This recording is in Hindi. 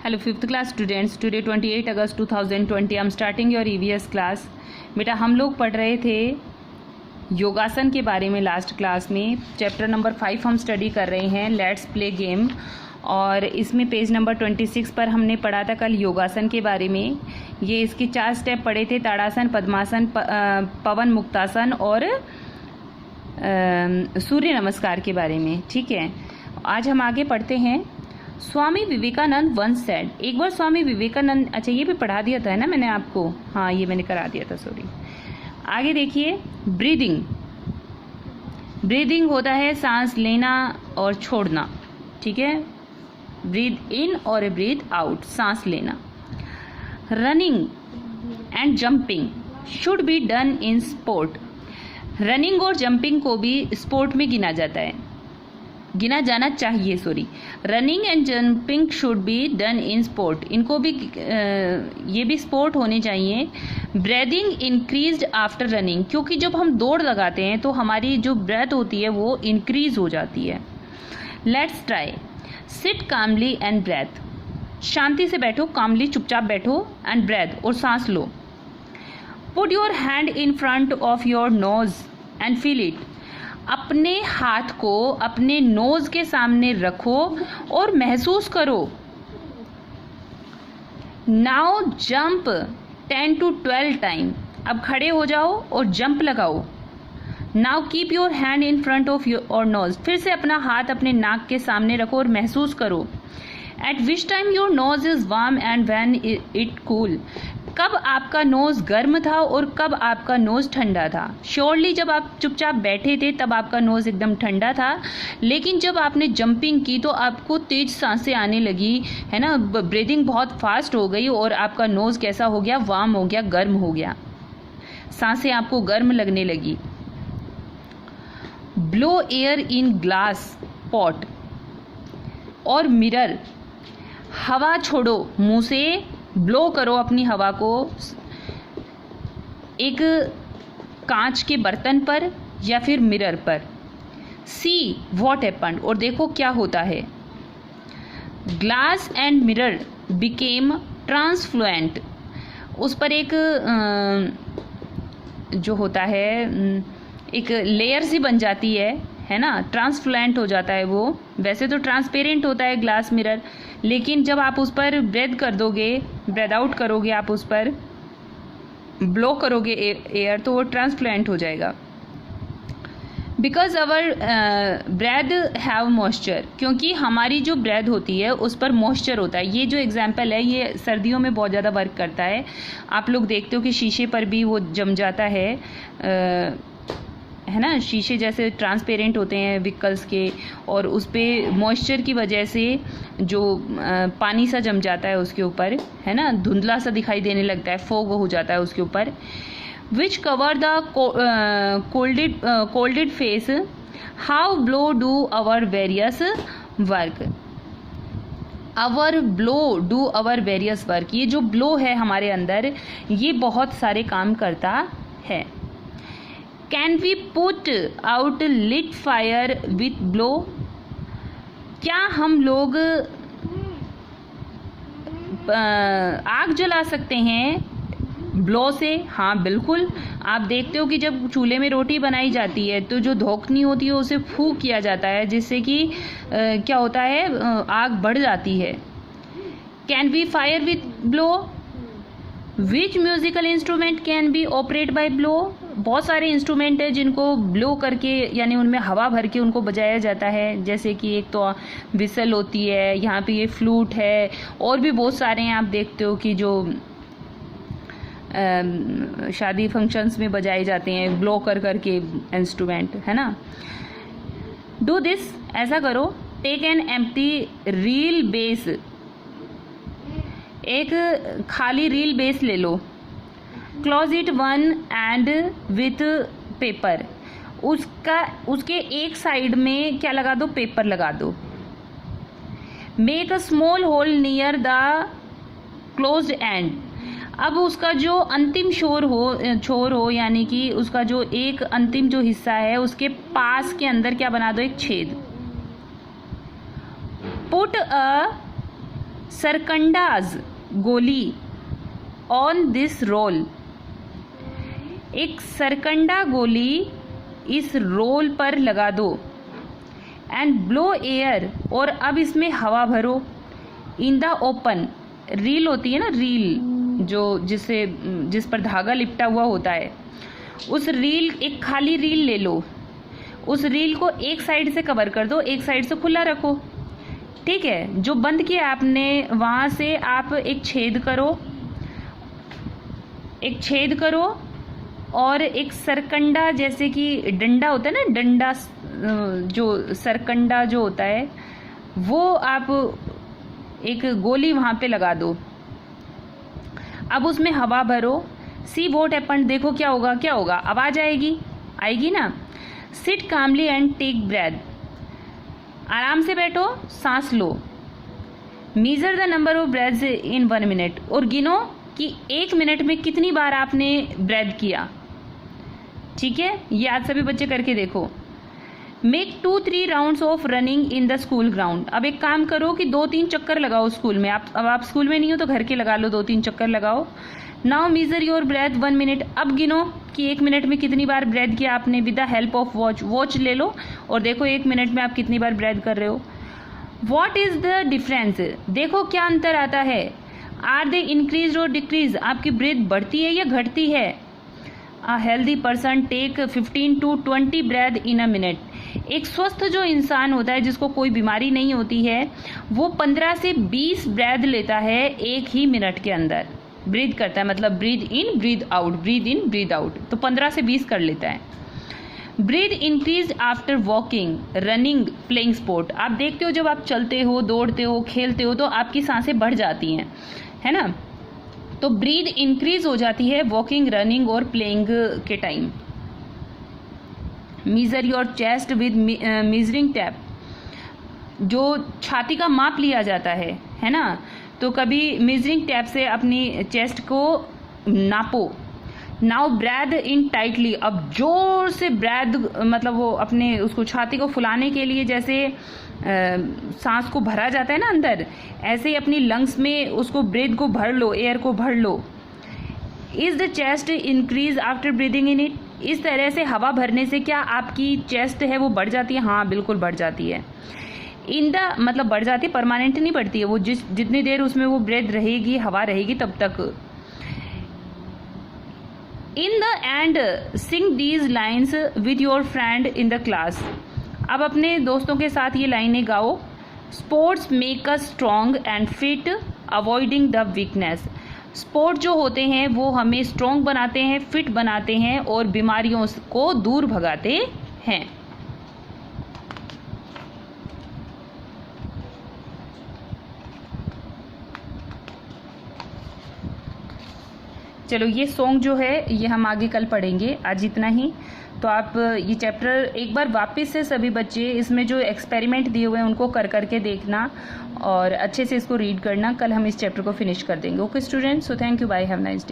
Hello 5th class students, today 28 August 2020 I'm starting your EVS class। बेटा हम लोग पढ़ रहे थे योगासन के बारे में लास्ट क्लास में। चैप्टर नंबर 5 हम स्टडी कर रहे हैं, लेट्स प्ले गेम। और इसमें पेज नंबर 26 पर हमने पढ़ा था कल योगासन के बारे में। ये इसके 4 स्टेप पढ़े थे, ताड़ासन, पद्मासन, पवन मुक्तासन और सूर्य नमस्कार के बारे में। ठीक है, आज हम आगे पढ़ते हैं। स्वामी विवेकानंद वंस सेड, एक बार स्वामी विवेकानंद, अच्छा ये भी पढ़ा दिया था है ना मैंने आपको, हाँ ये मैंने करा दिया था, सॉरी। आगे देखिए, ब्रीदिंग। ब्रीदिंग होता है सांस लेना और छोड़ना, ठीक है, ब्रीद इन और ब्रीद आउट, सांस लेना। Running and jumping should be done in sport. Running और जंपिंग को भी स्पोर्ट में गिना जाना चाहिए, sorry. Running and jumping should be done in sport, इनको भी ये भी स्पोर्ट होने चाहिए। ब्रीदिंग इंक्रीज्ड आफ्टर रनिंग, क्योंकि जब हम दौड़ लगाते हैं तो हमारी जो ब्रेथ होती है वो इंक्रीज हो जाती है। Let's try, sit calmly and breathe, शांति से बैठो, कामली चुपचाप बैठो, एंड ब्रेथ और सांस लो। Put your hand in front of your nose and feel it, अपने हाथ को अपने नोज के सामने रखो और महसूस करो। नाउ जंप 10 to 12 टाइम, अब खड़े हो जाओ और जंप लगाओ। Now keep your hand in front of your knows, फिर से अपना हाथ अपने नाक के सामने रखो और महसूस करो। Eight which time your nose is warm and when it cool, कब आपका नोज गर्म था और कब आपका नोज ठंडा था। श्योरली जब आप चुपचाप बैठे थे तब आपका नोज एकदम ठंडा था, लेकिन जब आपने जंपिंग की तो आपको तेज सांसें आने लगी, है ना, ब्रीदिंग बहुत फास्ट हो गई और आपका नोज कैसा हो गया, वार्म हो गया, गर्म हो गया, सांसें आपको गर्म लगने लगी। Blow air in glass pot और मिरर, हवा छोड़ो, मुंह से ब्लो करो अपनी हवा को एक कांच के बर्तन पर या फिर मिरर पर। सी व्हाट हैपेंड, और देखो क्या होता है। ग्लास एंड मिरर बिकेम ट्रांसफ्लुएंट, उस पर एक जो होता है एक लेयर सी बन जाती है ना, ट्रांसफ्लुएंट हो जाता है वो। वैसे तो ट्रांसपेरेंट होता है ग्लास मिरर, लेकिन जब आप उस पर ब्रेथ कर दोगे, ब्रेथ आउट करोगे, आप उस पर ब्लो करोगे एयर, तो वो ट्रांसप्लेंट हो जाएगा। Because our breath have moisture, क्योंकि हमारी जो ब्रेथ होती है उस पर मॉइस्चर होता है। ये जो एग्जाम्पल है ये सर्दियों में बहुत ज़्यादा वर्क करता है। आप लोग देखते हो कि शीशे पर भी वो जम जाता है ना, शीशे जैसे ट्रांसपेरेंट होते हैं व्हीकल्स के, और उस पर मॉइस्चर की वजह से जो पानी सा जम जाता है उसके ऊपर, है ना, धुंधला सा दिखाई देने लगता है, फॉग हो जाता है उसके ऊपर। Which cover the coloured face, how blow do our various work. Our blow do our various work, ये जो ब्लो है हमारे अंदर ये बहुत सारे काम करता है। Can we put out lit fire with blow, क्या हम लोग आग जला सकते हैं ब्लो से। हाँ बिल्कुल, आप देखते हो कि जब चूल्हे में रोटी बनाई जाती है तो जो धोखनी होती है उसे फूंक किया जाता है, जिससे कि क्या होता है, आग बढ़ जाती है। Can we fire with blow, which musical instrument can be operate by blow, बहुत सारे इंस्ट्रूमेंट है जिनको ब्लो करके यानी उनमें हवा भर के उनको बजाया जाता है। जैसे कि एक तो विसल होती है, यहाँ पे ये फ्लूट है, और भी बहुत सारे हैं। आप देखते हो कि जो शादी फंक्शंस में बजाए जाते हैं ब्लो कर करके इंस्ट्रूमेंट, है ना। डू दिस, ऐसा करो। Take an empty reel base, एक खाली रील बेस ले लो। Close it one end with paper, उसके एक साइड में क्या लगा दो, पेपर लगा दो। Make a small hole near the closed end, अब उसका जो अंतिम छोर हो यानी कि उसका जो एक अंतिम जो हिस्सा है उसके पास के अंदर क्या बना दो, एक छेद। पुट अ सरकंडाज गोली ऑन दिस रोल, एक सरकंडा गोली इस रोल पर लगा दो। एंड ब्लो एयर, और अब इसमें हवा भरो। इन द ओपन, रील होती है ना, रील जो जिस पर धागा लिपटा हुआ होता है, उस रील, एक खाली रील ले लो, उस रील को एक साइड से कवर कर दो, एक साइड से खुला रखो। ठीक है, जो बंद किया आपने वहां से आप एक छेद करो और एक सरकंडा, जैसे कि डंडा होता है ना, डंडा, जो सरकंडा जो होता है वो आप एक गोली वहां पे लगा दो। अब उसमें हवा भरो। सी वॉट हैपेंड, देखो क्या होगा, आवाज आएगी ना। Sit calmly and take breath, आराम से बैठो, सांस लो। Measure the number of breaths in 1 minute, और गिनो कि 1 मिनट में कितनी बार आपने ब्रेथ किया। ठीक है, ये आज सभी बच्चे करके देखो। Make 2-3 rounds of running in the school ground, अब एक काम करो कि 2-3 चक्कर लगाओ स्कूल में। अब आप स्कूल में नहीं हो तो घर के लगा लो, 2-3 चक्कर लगाओ। Now measure your breath 1 minute, अब गिनो कि 1 मिनट में कितनी बार ब्रेथ किया आपने। With the help of watch ले लो और देखो 1 मिनट में आप कितनी बार ब्रेथ कर रहे हो। वॉट इज द डिफरेंस, देखो क्या अंतर आता है। आर दे इंक्रीज और डिक्रीज, आपकी ब्रेथ बढ़ती है या घटती है। A healthy person take 15 to 20 breath in a minute, एक स्वस्थ जो इंसान होता है जिसको कोई बीमारी नहीं होती है वो 15 से 20 ब्रेथ लेता है एक ही मिनट के अंदर। ब्रीथ करता है, मतलब breathe in breathe out, breathe in breathe out, तो 15 से 20 कर लेता है। Breath increase after walking, running, playing sport, आप देखते हो जब आप चलते हो, दौड़ते हो, खेलते हो तो आपकी सांसें बढ़ जाती हैं, है ना। तो ब्रीथ इंक्रीज हो जाती है वॉकिंग, रनिंग और प्लेइंग के time. Measure your chest with measuring tape, जो छाती का माप लिया जाता है ना, तो कभी मीजरिंग टैप से अपनी चेस्ट को नापो। नाउ ब्रेथ इन टाइटली, अब जोर से ब्रेथ, मतलब वो अपने उसको छाती को फुलाने के लिए जैसे सांस को भरा जाता है ना अंदर, ऐसे ही अपनी लंग्स में उसको ब्रेथ को भर लो, एयर को भर लो। Is the chest increase after breathing in it, इस तरह से हवा भरने से क्या आपकी चेस्ट है वो बढ़ जाती है। हाँ बिल्कुल बढ़ जाती है। इन द, मतलब बढ़ जाती है, परमानेंट नहीं बढ़ती है, वो जितनी देर उसमें वो ब्रेथ रहेगी, हवा रहेगी तब तक। In the end Singh these lines with your friend in the class, अब अपने दोस्तों के साथ ये लाइनें गाओ। Sports make us strong and fit, avoiding the weakness, sport जो होते हैं वो हमें स्ट्रॉन्ग बनाते हैं, फिट बनाते हैं और बीमारियों को दूर भगाते हैं। चलो ये सॉन्ग जो है ये हम आगे कल पढ़ेंगे, आज इतना ही। तो आप ये चैप्टर एक बार वापस से सभी बच्चे इसमें जो एक्सपेरिमेंट दिए हुए हैं उनको कर करके देखना और अच्छे से इसको रीड करना। कल हम इस चैप्टर को फिनिश कर देंगे। Okay students, so thank you, bye, have nice day.